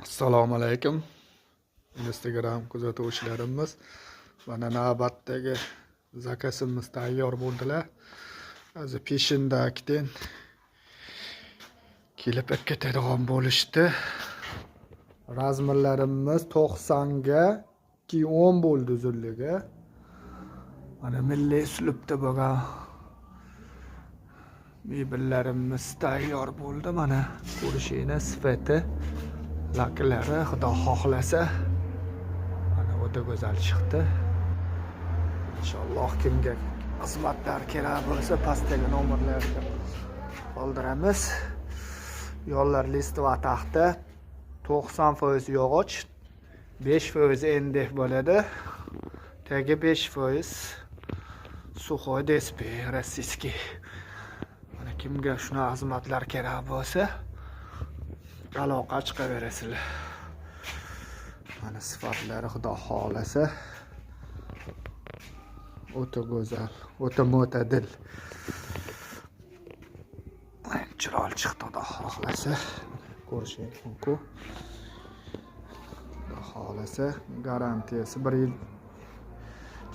Assalomu alaykum. Instagram kuzatuvchilarimiz. Mana navbatdagi zakasimiz tayyor bo'ldilar. Hozir peshindagidan kelib ketadigan bo'lishdi. Razmirlarimiz 90 ga 10 bo'ldi uzunligi. Mana milliy uslubda bo'lgan mebellarimiz tayyor bo'ldi. Mana ko'rishingiz sifati, laklari xudo xohlasa mana o'ta go'zal chiqdi. Inshaalloh kimga xizmatlar kerak bo'lsa pastdagi nomerlarga qoldiramiz. Yo'llar listi va taxta 90% yog'och, 5% endek bo'ladi. Tagi 5% suxoy despi rossiyskiy. Mana kimga shuna xizmatlar kerak bo'lsa aloqa chiqaverasizlar. Mana sifatlari xudo xohlasa o'ta go'zal, o'ta mo'tadil. Chiroyli chiqdi xudo xohlasa. Ko'rishingiz mumkin. Xudo xohlasa garantiyasi 1 yil.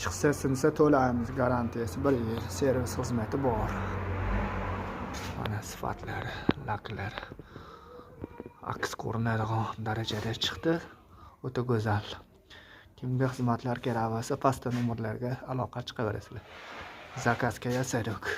Chiqsa sinsa to'laymiz, garantiyasi 1 yil. Servis xizmati bor. Mana sifatlari, laklari aks ko'rinadigan darajada chiqdi. O'ta go'zal. Kimga xizmatlar kerak bo'lsa pastda nomerlarga aloqa chiqaverasizlar. Zakazga yasadik.